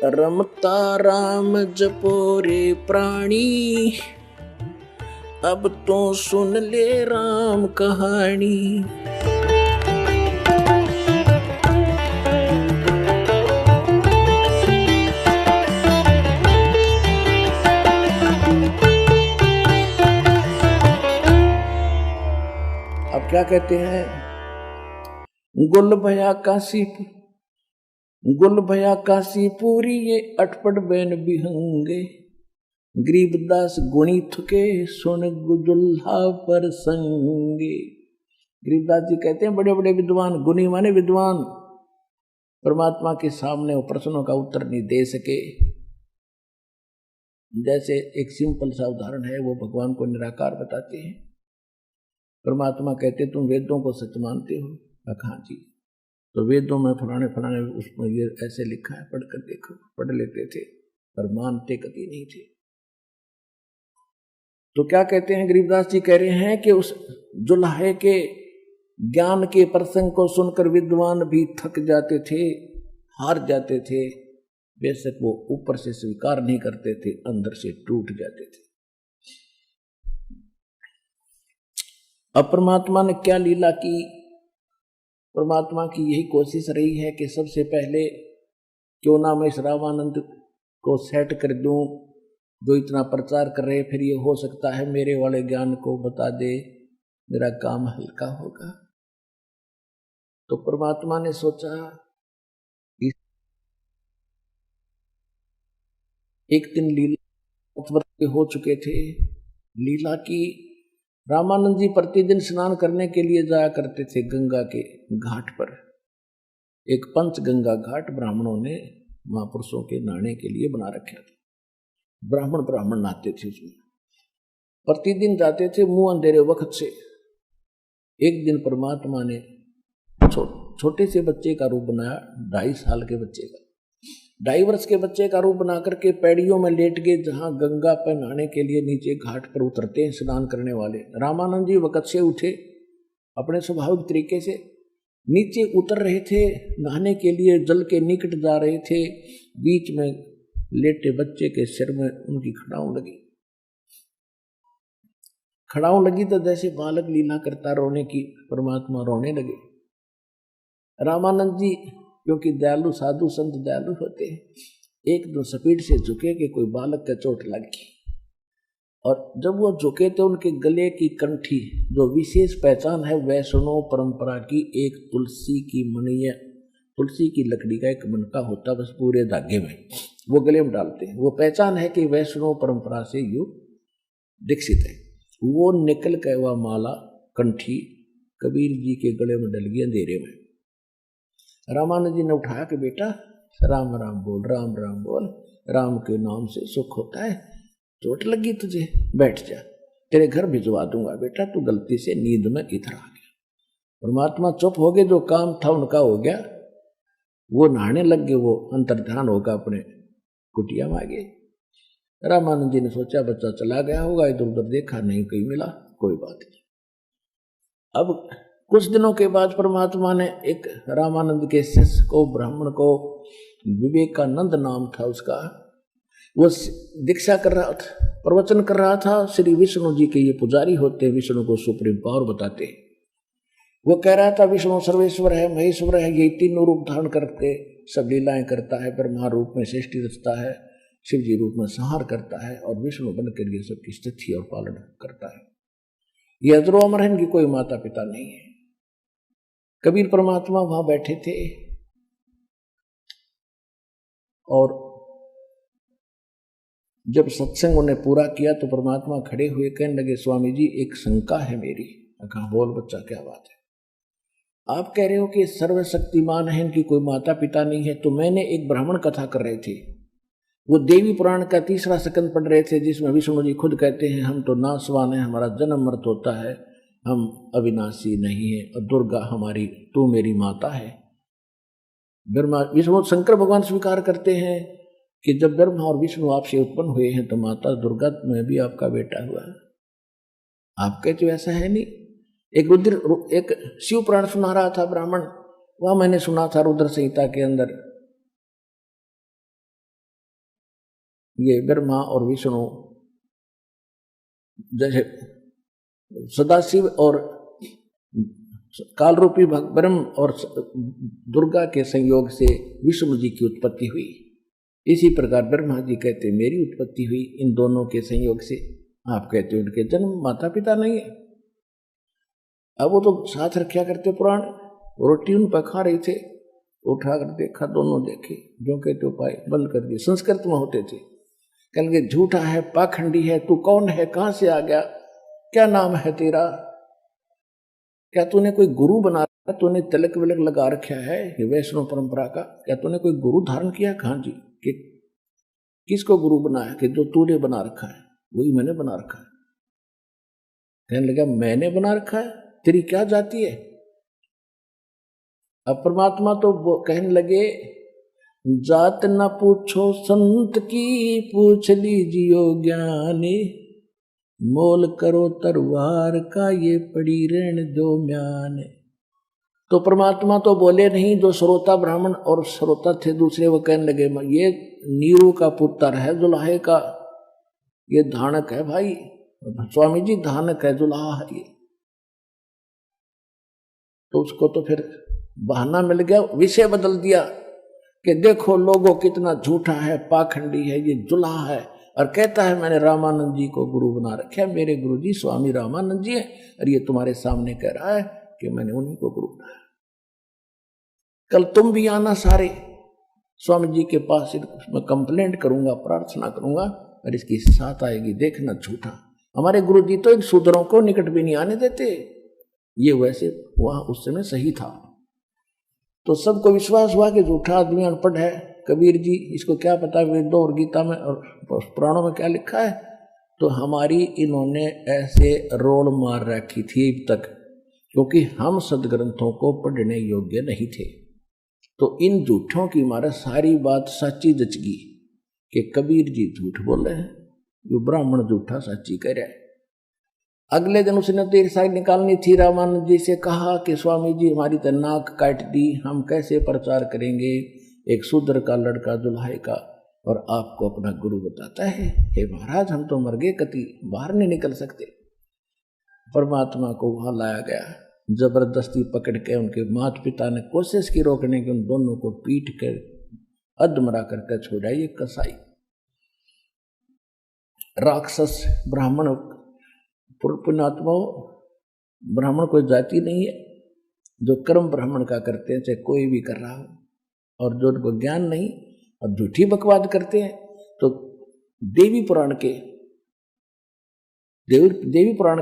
रमता राम जपो रे प्राणी, अब तो सुन ले राम कहानी। अब क्या कहते हैं, गुल भया काशीपुरी ये अटपट बैन बिहंगे, गरीबदास गुणी थुके सुन गुजुल्हा पर संगे। गरीबदास जी कहते हैं बड़े बड़े विद्वान, गुणी माने विद्वान, परमात्मा के सामने वो प्रश्नों का उत्तर नहीं दे सके। जैसे एक सिंपल सा उदाहरण है, वो भगवान को निराकार बताते हैं। परमात्मा कहते तुम वेदों को सच मानते हो? हाँ जी। तो वेदों में फलाने उसमें ये ऐसे लिखा है, पढ़कर देखो। पढ़ लेते थे पर मानते कभी नहीं थे। तो क्या कहते हैं गरीबदास जी, कह रहे हैं कि उस जुल्हे के ज्ञान के प्रसंग को सुनकर विद्वान भी थक जाते थे, हार जाते थे। बेशक वो ऊपर से स्वीकार नहीं करते थे, अंदर से टूट जाते थे। अब परमात्मा ने क्या लीला की? परमात्मा की यही कोशिश रही है कि सबसे पहले क्यों ना मैं इस रामानंद को सेट कर दूं, जो इतना प्रचार कर रहे, फिर ये हो सकता है मेरे वाले ज्ञान को बता दे, मेरा काम हल्का होगा। तो परमात्मा ने सोचा, एक दिन लीला के हो चुके थे। लीला की रामानंद जी प्रतिदिन स्नान करने के लिए जाया करते थे गंगा के घाट पर। एक पंच गंगा घाट ब्राह्मणों ने महापुरुषों के नहाने के लिए बना रखा था। ब्राह्मण नहाते थे उसमें, प्रतिदिन जाते थे मुंह अंधेरे वक्त से। एक दिन परमात्मा ने छोटे से बच्चे का रूप बनाया, 2.5 साल के बच्चे का, 2.5 वर्ष के बच्चे का रूप बना करके पैड़ियों में लेट गए, जहां गंगा पर नहाने के लिए नीचे घाट पर उतरते हैं स्नान करने वाले। रामानंद जी वक्त से उठे, अपने स्वाभाविक तरीके से नीचे उतर रहे थे नहाने के लिए, जल के निकट जा रहे थे। बीच में लेटे बच्चे के सिर में उनकी खड़ाऊ लगी तो जैसे बालक लीला करता रोने की, परमात्मा रोने लगे। रामानंद जी क्योंकि दयालु साधु संत दयालु होते हैं, एकदम स्पीड से झुके कि कोई बालक का चोट लग गई। और जब वो झुके तो उनके गले की कंठी, जो विशेष पहचान है वैष्णव परंपरा की, एक तुलसी की मणि, तुलसी की लकड़ी का एक मनका होता बस पूरे धागे में, वो गले में डालते हैं। वो पहचान है कि वैष्णव परंपरा से यू दीक्षित है। वो निकल के वह माला कंठी कबीर जी के गले में डल गई अंधेरे में। रामानंद जी ने उठाया कि बेटा राम राम बोल, राम राम बोल, राम के नाम से सुख होता है। चोट लगी तुझे, बैठ जा, तेरे घर भिजवा दूंगा बेटा, तू गलती से नींद में इधर आ गया। परमात्मा चुप हो गए, जो काम था उनका हो गया। वो नहाने लग गए, वो अंतर्ध्यान होगा अपने कुटिया में आ गए। रामानंद जी ने सोचा बच्चा चला गया होगा, इधर उधर देखा, नहीं कहीं मिला, कोई बात नहीं। अब कुछ दिनों के बाद परमात्मा ने एक रामानंद के शिष्य को, ब्राह्मण को, विवेकानंद नाम था उसका, वो दीक्षा कर रहा था, प्रवचन कर रहा था। श्री विष्णु जी के ये पुजारी होते हैं, विष्णु को सुप्रीम पावर बताते हैं। वो कह रहा था विष्णु सर्वेश्वर है, महेश्वर है, ये तीनों रूप धारण करके सब लीलाएं करता है। ब्रह्मा रूप में सृष्टि रचता है, शिव जी रूप में संहार करता है, और विष्णु बनकर ये सबकी स्थिति और पालन करता है। ये अजरो अमर है, इनकी कोई माता पिता नहीं है। कबीर परमात्मा वहां बैठे थे और जब सत्संग उन्हें पूरा किया तो परमात्मा खड़े हुए कहने लगे, स्वामी जी एक शंका है मेरी। कहा बोल बच्चा, क्या बात है? आप कह रहे हो कि सर्वशक्तिमान है, इनकी कोई माता पिता नहीं है। तो मैंने एक ब्राह्मण कथा कर रहे थे, वो देवी पुराण का 3रा स्कंद पढ़ रहे थे, जिसमें विष्णु जी खुद कहते हैं हम तो नासवान है, हमारा जन्म मृत होता है, हम अविनाशी नहीं है, और दुर्गा हमारी, तू मेरी माता है। ब्रह्मा विष्णु शंकर भगवान स्वीकार करते हैं कि जब ब्रह्मा और विष्णु आपसे उत्पन्न हुए हैं तो माता दुर्गा में भी आपका बेटा हुआ है। आप कहते हो ऐसा है नहीं। एक शिव पुराण सुना रहा था ब्राह्मण, वह मैंने सुना था रुद्र संहिता के अंदर ये ब्रह्मा और विष्णु जैसे सदाशिव और काल रूपी ब्रह्म और दुर्गा के संयोग से विष्णु जी की उत्पत्ति हुई, इसी प्रकार ब्रह्मा जी कहते मेरी उत्पत्ति हुई इन दोनों के संयोग से। आप कहते हो उनके जन्म माता पिता नहीं है। अब वो तो साथ रखा करते पुराण, रोटी उन पर खा रहे थे, उठा कर देखा, दोनों देखे, जो कहते हो पाए, बंद कर दिए। संस्कृत में होते थे, कहेंगे झूठा है, पाखंडी है, तू कौन है, कहां से आ गया, क्या नाम है तेरा, क्या तूने कोई गुरु बना रखा, तूने तिलक विलक लगा रखा है ये वैष्णव परंपरा का, क्या तूने कोई गुरु धारण किया? कहाँ जी, कि किसको गुरु बनाया? कि जो तूने बना रखा है वही मैंने बना रखा है। कहने लगा मैंने बना रखा है, तेरी क्या जाति है? अब परमात्मा तो वो कहने लगे जात न पूछो संत की, पूछ लीजियो ज्ञानी, मोल करो तरवार का, ये पड़ी रहने दो म्यान। तो परमात्मा तो बोले नहीं, जो श्रोता ब्राह्मण और श्रोता थे दूसरे वो कहने लगे ये नीरू का पुत्र है, जुलाहे का, ये धानक है भाई, स्वामी जी धानक है, जुलाहा है ये। तो उसको तो फिर बहाना मिल गया, विषय बदल दिया कि देखो लोगों कितना झूठा है, पाखंडी है, ये जुलाहा है, और कहता है मैंने रामानंद जी को गुरु बना रखा है, मेरे गुरु जी स्वामी रामानंद जी है, और ये तुम्हारे सामने कह रहा है कि मैंने उन्हीं को गुरु बनाया। कल तुम भी आना सारे स्वामी जी के पास, मैं कंप्लेंट करूंगा, प्रार्थना करूंगा, और इसकी साथ आएगी, देखना झूठा। हमारे गुरु जी तो इन शूद्रों को निकट भी नहीं आने देते। ये वैसे वहां उस समय सही था, तो सबको विश्वास हुआ कि झूठा आदमी अनपढ़ है, कबीर जी इसको क्या पता वेदों और गीता में और पुराणों में क्या लिखा है। तो हमारी इन्होंने ऐसे रोल मार रखी थी अब तक, क्योंकि हम सदग्रंथों को पढ़ने योग्य नहीं थे। तो इन झूठों की मारा सारी बात सच्ची जच गई कि कबीर जी झूठ बोल रहे हैं, जो ब्राह्मण झूठा सच्ची कह रहा है। अगले दिन उसने तो एक साइड निकालनी थी, रामानंद जी से कहा कि स्वामी जी हमारी तो नाक काट दी, हम कैसे प्रचार करेंगे, एक शूद्र का लड़का दुल्हाए का और आपको अपना गुरु बताता है। हे महाराज हम तो मर गए, कति बाहर नहीं निकल सकते। परमात्मा को वहां लाया गया, जबरदस्ती पकड़ के उनके माता पिता ने कोशिश की रोकने की, उन दोनों को पीट कर अधमरा करके छोड़ा। ये कसाई राक्षस ब्राह्मण पुण्यात्माओं, ब्राह्मण कोई जाति नहीं है, जो कर्म ब्राह्मण का करते हैं चाहे कोई भी कर रहा हो, और जो उनको ज्ञान नहीं और झूठी बकवाद करते हैं। तो देवी पुराण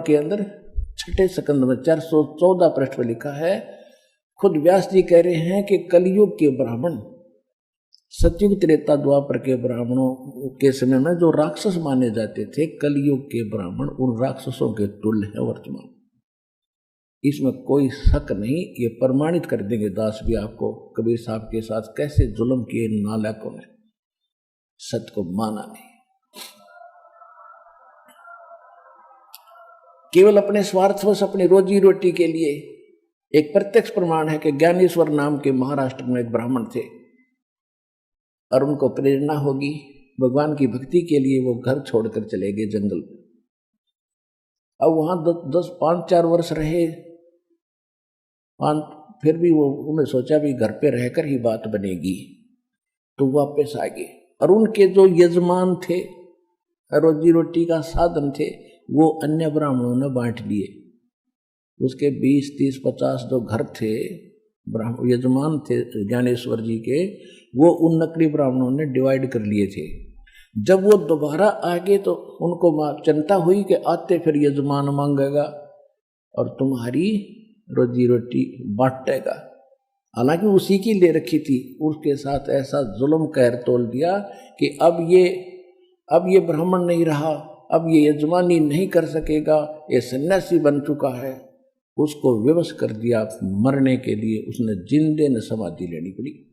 के अंदर छठे स्कंद में 414 पृष्ठ पर लिखा है, खुद व्यास जी कह रहे हैं कि कलयुग के ब्राह्मण सतयुग त्रेता द्वापर के ब्राह्मणों के समय में जो राक्षस माने जाते थे, कलयुग के ब्राह्मण उन राक्षसों के तुल्य है वर्तमान। इसमें कोई शक नहीं, ये प्रमाणित कर देंगे दास भी आपको, कबीर साहब के साथ कैसे जुल्म किए नालायकों ने, सत्य को माना नहीं, केवल अपने स्वार्थवश अपनी रोजी रोटी के लिए। एक प्रत्यक्ष प्रमाण है कि ज्ञानेश्वर नाम के महाराष्ट्र में एक ब्राह्मण थे, और उनको प्रेरणा होगी भगवान की भक्ति के लिए, वो घर छोड़कर चले गए जंगल में। अब वहां 5-4 वर्ष रहे, फिर भी वो उन्हें सोचा भी घर पे रहकर ही बात बनेगी, तो वापस आ गए। और उनके जो यजमान थे, रोजी रोटी का साधन थे, वो अन्य ब्राह्मणों ने बांट लिए। उसके 20, 30, 50 जो घर थे, यजमान थे ज्ञानेश्वर जी के, वो उन नकली ब्राह्मणों ने डिवाइड कर लिए थे। जब वो दोबारा आ गए तो उनको चिंता हुई कि आते फिर यजमान मांगेगा और तुम्हारी रोजी रोटी बांटेगा। हालांकि उसी की ले रखी थी, उसके साथ ऐसा जुल्म कहर तोल दिया कि अब ये ब्राह्मण नहीं रहा, अब ये यजमानी नहीं कर सकेगा, ये सन्यासी बन चुका है। उसको विवश कर दिया मरने के लिए, उसने जिंदे न समाधि लेनी पड़ी।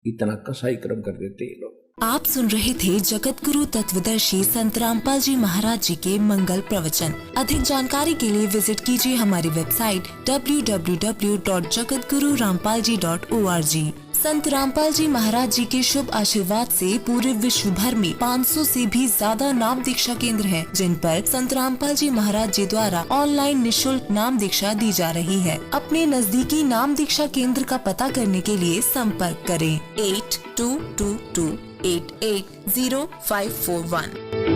इतना कसाई कर्म कर देते ये लोग। आप सुन रहे थे जगत गुरु तत्वदर्शी संत रामपाल जी महाराज जी के मंगल प्रवचन। अधिक जानकारी के लिए विजिट कीजिए हमारी वेबसाइट www.jagatgururampalji.org। संत रामपाल जी महाराज जी के शुभ आशीर्वाद से पूरे विश्व भर में 500 से भी ज्यादा नाम दीक्षा केंद्र हैं, जिन पर संत रामपाल जी महाराज जी द्वारा ऑनलाइन निशुल्क नाम दीक्षा दी जा रही है। अपने नजदीकी नाम दीक्षा केंद्र का पता करने के लिए संपर्क करें 8222880541।